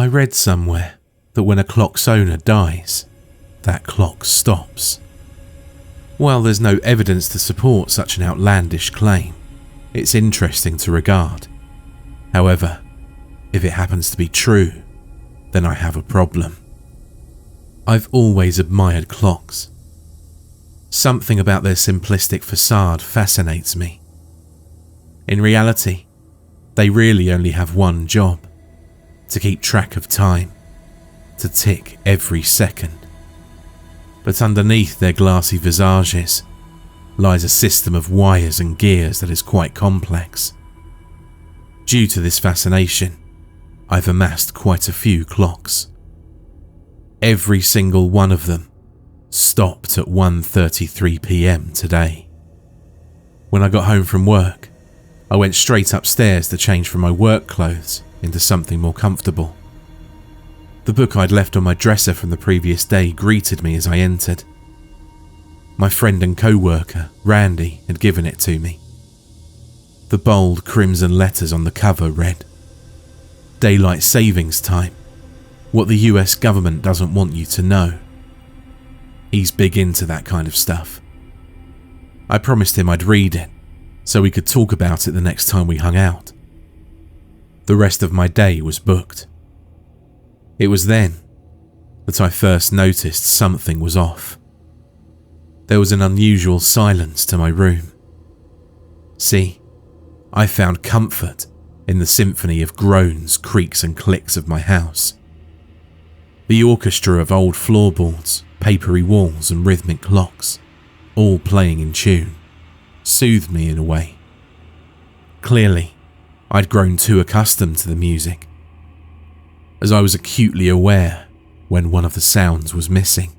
I read somewhere that when a clock's owner dies, that clock stops. While there's no evidence to support such an outlandish claim, it's interesting to regard. However, if it happens to be true, then I have a problem. I've always admired clocks. Something about their simplistic facade fascinates me. In reality, they really only have one job: to keep track of time, to tick every second. But underneath their glassy visages lies a system of wires and gears that is quite complex. Due to this fascination, I've amassed quite a few clocks. Every single one of them stopped at 1:33 p.m. today. When I got home from work, I went straight upstairs to change from my work clothes into something more comfortable. The book I'd left on my dresser from the previous day greeted me as I entered. My friend and co-worker, Randy, had given it to me. The bold crimson letters on the cover read, "Daylight Savings Time, what the US government doesn't want you to know." He's big into that kind of stuff. I promised him I'd read it, so we could talk about it the next time we hung out. The rest of my day was booked. It was then that I first noticed something was off. There was an unusual silence to my room. See, I found comfort in the symphony of groans, creaks and clicks of my house. The orchestra of old floorboards, papery walls and rhythmic clocks, all playing in tune, soothed me in a way. Clearly, I'd grown too accustomed to the music, as I was acutely aware when one of the sounds was missing.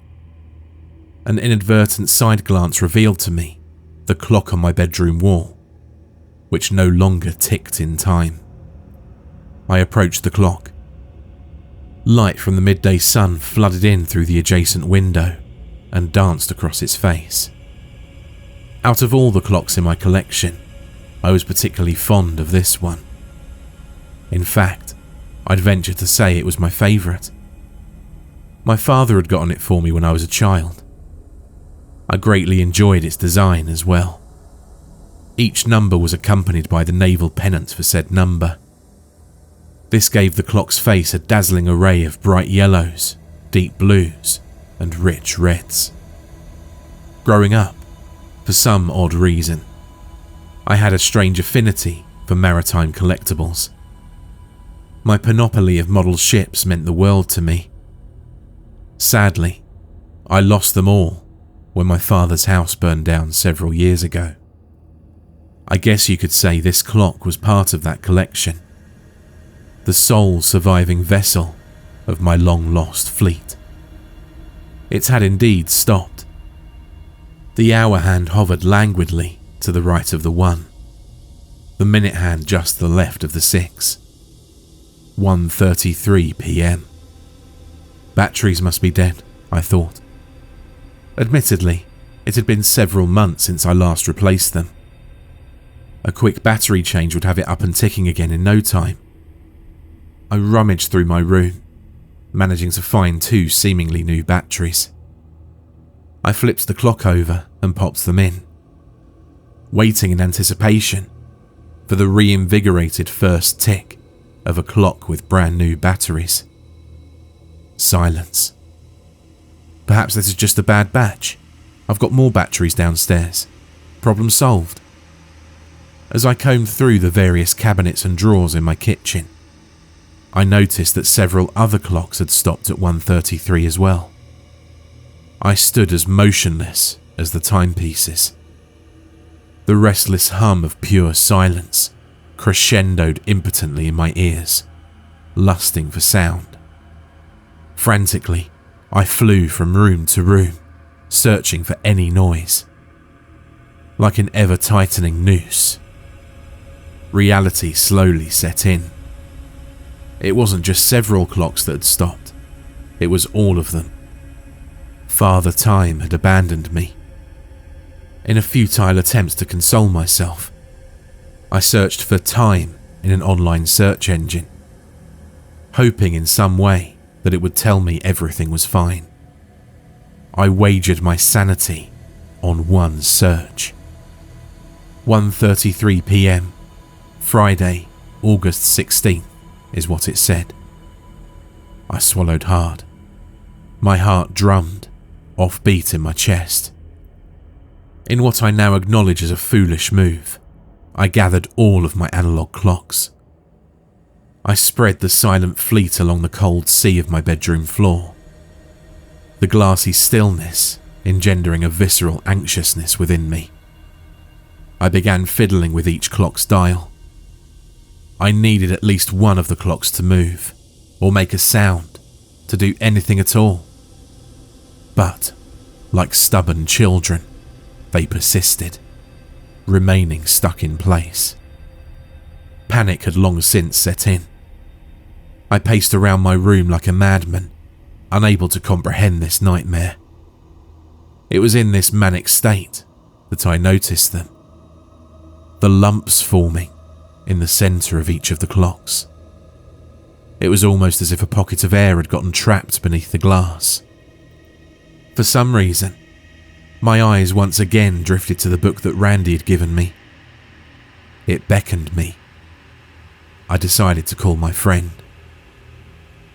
An inadvertent side glance revealed to me the clock on my bedroom wall, which no longer ticked in time. I approached the clock. Light from the midday sun flooded in through the adjacent window and danced across its face. Out of all the clocks in my collection, I was particularly fond of this one. In fact, I'd venture to say it was my favourite. My father had gotten it for me when I was a child. I greatly enjoyed its design as well. Each number was accompanied by the naval pennant for said number. This gave the clock's face a dazzling array of bright yellows, deep blues, and rich reds. Growing up, for some odd reason, I had a strange affinity for maritime collectibles. My panoply of model ships meant the world to me. Sadly, I lost them all when my father's house burned down several years ago. I guess you could say this clock was part of that collection, the sole surviving vessel of my long-lost fleet. It had indeed stopped. The hour hand hovered languidly to the right of the 1, the minute hand just to the left of the 6. 1:33 p.m. Batteries must be dead, I thought. Admittedly, it had been several months since I last replaced them. A quick battery change would have it up and ticking again in no time. I rummaged through my room, managing to find 2 seemingly new batteries. I flipped the clock over and popped them in, waiting in anticipation for the reinvigorated first tick of a clock with brand new batteries. Silence. Perhaps this is just a bad batch. I've got more batteries downstairs. Problem solved. As I combed through the various cabinets and drawers in my kitchen, I noticed that several other clocks had stopped at 1:33 as well. I stood as motionless as the timepieces. The restless hum of pure silence crescendoed impotently in my ears, lusting for sound. Frantically, I flew from room to room, searching for any noise. Like an ever-tightening noose, reality slowly set in. It wasn't just several clocks that had stopped, it was all of them. Father Time had abandoned me. In a futile attempt to console myself, I searched for time in an online search engine, hoping in some way that it would tell me everything was fine. I wagered my sanity on one search. 1:33 p.m, Friday, August 16th, is what it said. I swallowed hard. My heart drummed, offbeat in my chest. In what I now acknowledge as a foolish move, I gathered all of my analog clocks. I spread the silent fleet along the cold sea of my bedroom floor, the glassy stillness engendering a visceral anxiousness within me. I began fiddling with each clock's dial. I needed at least one of the clocks to move, or make a sound, to do anything at all. But, like stubborn children, they persisted, remaining stuck in place. Panic had long since set in. I paced around my room like a madman, unable to comprehend this nightmare. It was in this manic state that I noticed them. The lumps forming in the centre of each of the clocks. It was almost as if a pocket of air had gotten trapped beneath the glass. For some reason, my eyes once again drifted to the book that Randy had given me. It beckoned me. I decided to call my friend.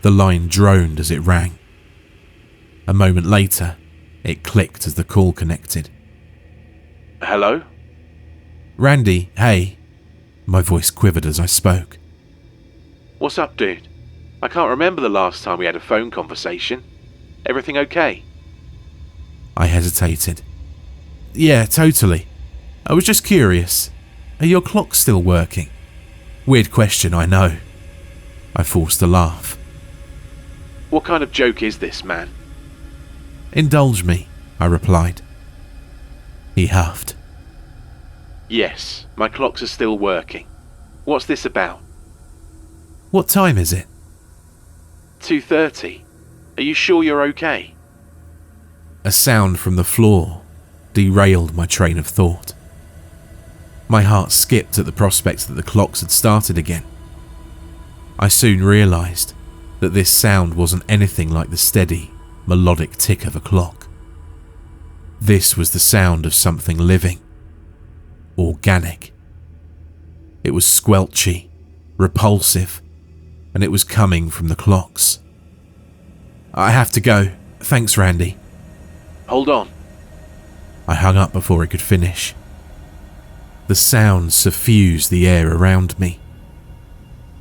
The line droned as it rang. A moment later, it clicked as the call connected. Hello? Randy, hey. My voice quivered as I spoke. What's up, dude? I can't remember the last time we had a phone conversation. Everything okay? I hesitated. Yeah, totally. I was just curious. Are your clocks still working? Weird question, I know. I forced a laugh. What kind of joke is this, man? Indulge me, I replied. He huffed. Yes, my clocks are still working. What's this about? What time is it? 2:30. Are you sure you're okay? A sound from the floor derailed my train of thought. My heart skipped at the prospect that the clocks had started again. I soon realised that this sound wasn't anything like the steady, melodic tick of a clock. This was the sound of something living, organic. It was squelchy, repulsive, and it was coming from the clocks. I have to go. Thanks, Randy. Hold on. I hung up before he could finish. The sound suffused the air around me.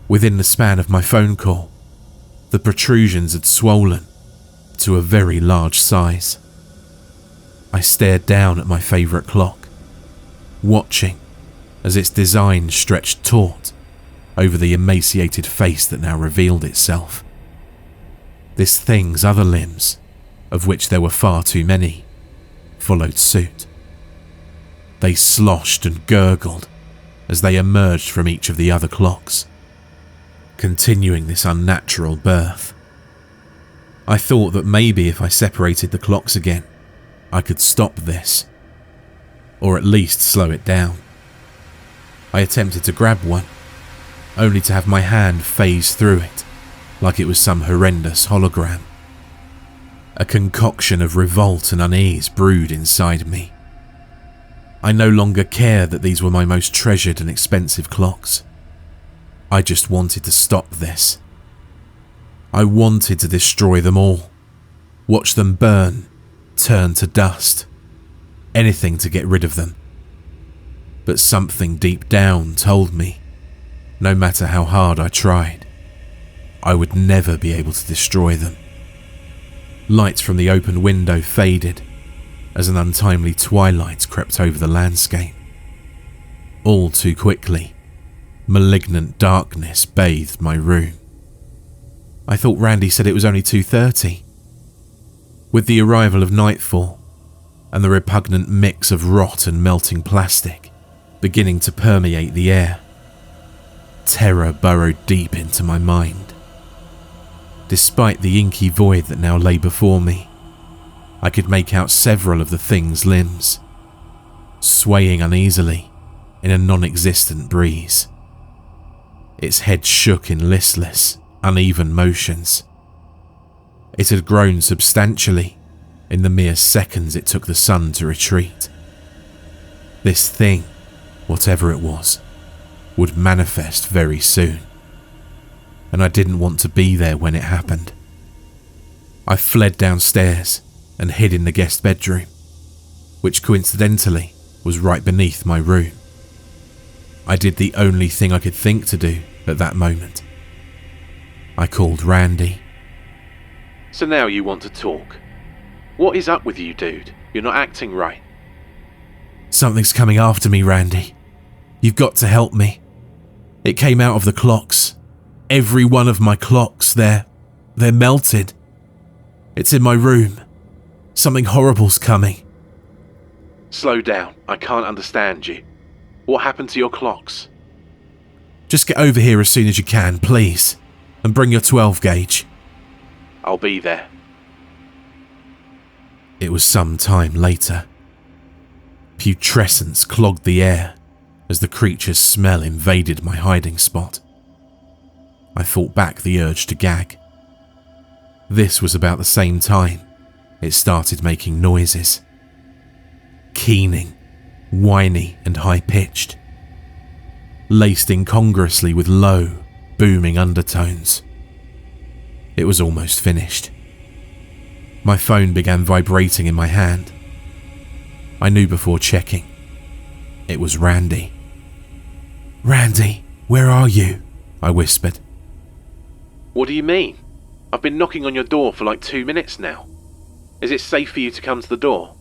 Within the span of my phone call, the protrusions had swollen to a very large size. I stared down at my favourite clock, watching as its design stretched taut over the emaciated face that now revealed itself. This thing's other limbs, of which there were far too many, followed suit. They sloshed and gurgled as they emerged from each of the other clocks, continuing this unnatural birth. I thought that maybe if I separated the clocks again, I could stop this, or at least slow it down. I attempted to grab one, only to have my hand phase through it like it was some horrendous hologram. A concoction of revolt and unease brewed inside me. I no longer cared that these were my most treasured and expensive clocks. I just wanted to stop this. I wanted to destroy them all, watch them burn, turn to dust, anything to get rid of them. But something deep down told me, no matter how hard I tried, I would never be able to destroy them. Lights from the open window faded as an untimely twilight crept over the landscape. All too quickly, malignant darkness bathed my room. I thought Randy said it was only 2:30. With the arrival of nightfall and the repugnant mix of rot and melting plastic beginning to permeate the air, terror burrowed deep into my mind. Despite the inky void that now lay before me, I could make out several of the thing's limbs, swaying uneasily in a non-existent breeze. Its head shook in listless, uneven motions. It had grown substantially in the mere seconds it took the sun to retreat. This thing, whatever it was, would manifest very soon, and I didn't want to be there when it happened. I fled downstairs and hid in the guest bedroom, which coincidentally was right beneath my room. I did the only thing I could think to do at that moment. I called Randy. So now you want to talk. What is up with you, dude? You're not acting right. Something's coming after me, Randy. You've got to help me. It came out of the clocks. Every one of my clocks, they're melted. It's in my room. Something horrible's coming. Slow down, I can't understand you. What happened to your clocks? Just get over here as soon as you can, please, and bring your 12 gauge. I'll be there. It was some time later. Putrescence clogged the air as the creature's smell invaded my hiding spot. I fought back the urge to gag. This was about the same time it started making noises. Keening, whiny and high-pitched, laced incongruously with low, booming undertones. It was almost finished. My phone began vibrating in my hand. I knew before checking. It was Randy. "Randy, where are you?" I whispered. What do you mean? I've been knocking on your door for like 2 minutes now. Is it safe for you to come to the door?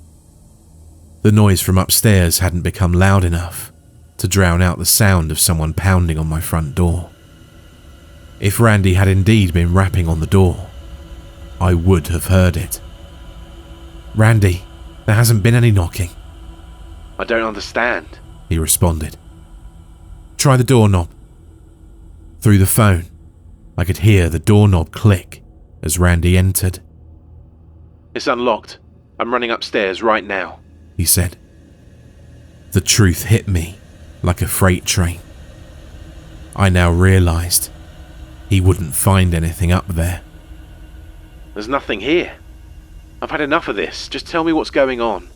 The noise from upstairs hadn't become loud enough to drown out the sound of someone pounding on my front door. If Randy had indeed been rapping on the door, I would have heard it. "Randy, there hasn't been any knocking." I don't understand. He responded. "Try the doorknob." Through the phone, I could hear the doorknob click as Randy entered. It's unlocked. I'm running upstairs right now, he said. The truth hit me like a freight train. I now realized he wouldn't find anything up there. There's nothing here. I've had enough of this. Just tell me what's going on.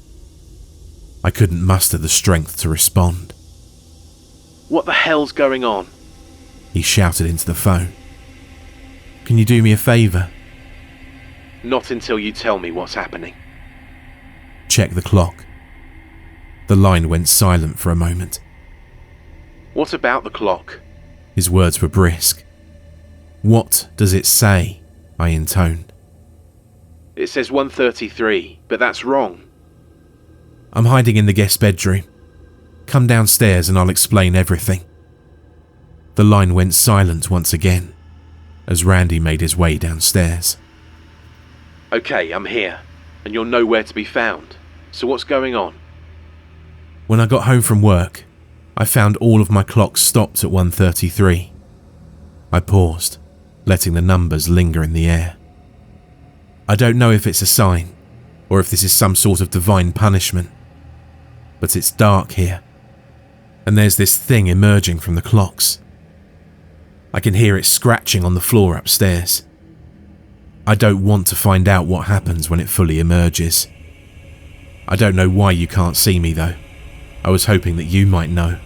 I couldn't muster the strength to respond. What the hell's going on? He shouted into the phone. "Can you do me a favour?" Not until you tell me what's happening. Check the clock. The line went silent for a moment. What about the clock? His words were brisk. "What does it say?" I intoned. It says 1:33, but that's wrong. "I'm hiding in the guest bedroom. Come downstairs and I'll explain everything." The line went silent once again as Randy made his way downstairs. Okay, I'm here, and you're nowhere to be found. So what's going on? When I got home from work, I found all of my clocks stopped at 1:33. I paused, letting the numbers linger in the air. I don't know if it's a sign, or if this is some sort of divine punishment, but it's dark here, and there's this thing emerging from the clocks. I can hear it scratching on the floor upstairs. I don't want to find out what happens when it fully emerges. I don't know why you can't see me though. I was hoping that you might know.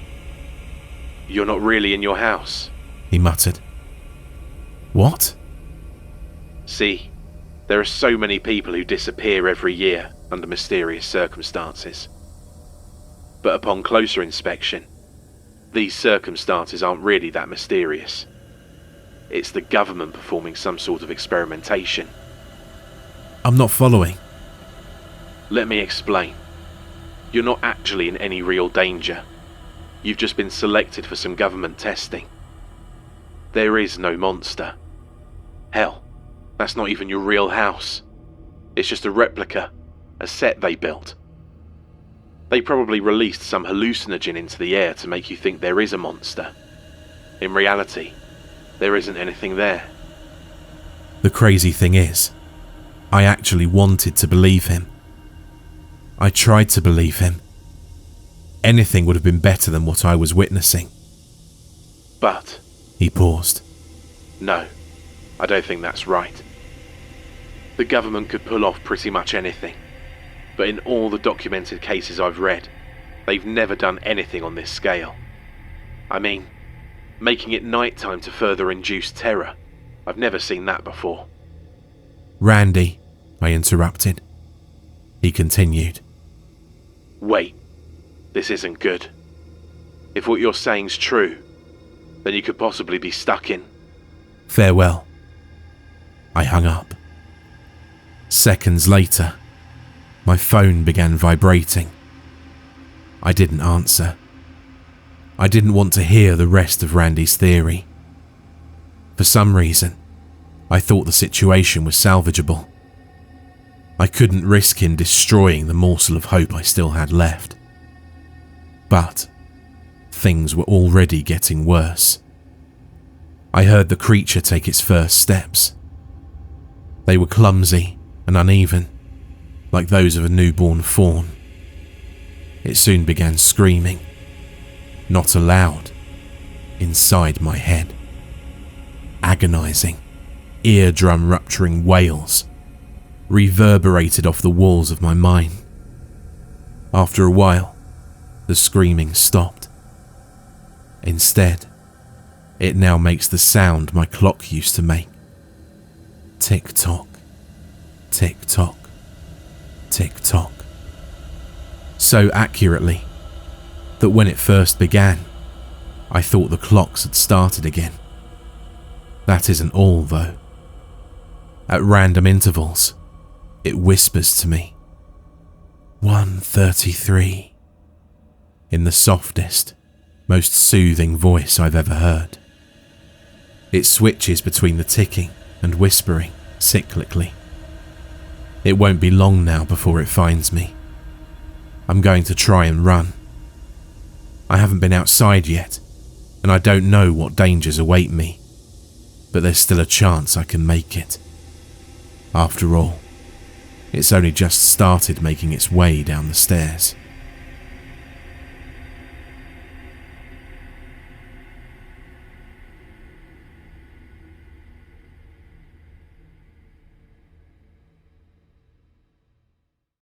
You're not really in your house, he muttered. What? See, there are so many people who disappear every year under mysterious circumstances. But upon closer inspection, these circumstances aren't really that mysterious. It's the government performing some sort of experimentation. I'm not following. Let me explain. You're not actually in any real danger. You've just been selected for some government testing. There is no monster. Hell, that's not even your real house. It's just a replica, a set they built. They probably released some hallucinogen into the air to make you think there is a monster. In reality, there isn't anything there. The crazy thing is, I actually wanted to believe him. I tried to believe him. Anything would have been better than what I was witnessing. But, he paused. no, I don't think that's right. The government could pull off pretty much anything, but in all the documented cases I've read, they've never done anything on this scale. I mean, making it nighttime to further induce terror. I've never seen that before. Randy, I interrupted. He continued. Wait, this isn't good. If what you're saying's true, then you could possibly be stuck in... Farewell. I hung up. Seconds later, my phone began vibrating. I didn't answer. I didn't want to hear the rest of Randy's theory. For some reason, I thought the situation was salvageable. I couldn't risk him destroying the morsel of hope I still had left. But things were already getting worse. I heard the creature take its first steps. They were clumsy and uneven, like those of a newborn fawn. It soon began screaming, not aloud, inside my head. Agonizing, eardrum-rupturing wails reverberated off the walls of my mind. After a while, the screaming stopped. Instead, it now makes the sound my clock used to make. Tick-tock, tick-tock, tick-tock. So accurately that when it first began, I thought the clocks had started again. That isn't all, though. At random intervals, it whispers to me, 1:33, in the softest, most soothing voice I've ever heard. It switches between the ticking and whispering cyclically. It won't be long now before it finds me. I'm going to try and run. I haven't been outside yet, and I don't know what dangers await me, but there's still a chance I can make it. After all, it's only just started making its way down the stairs.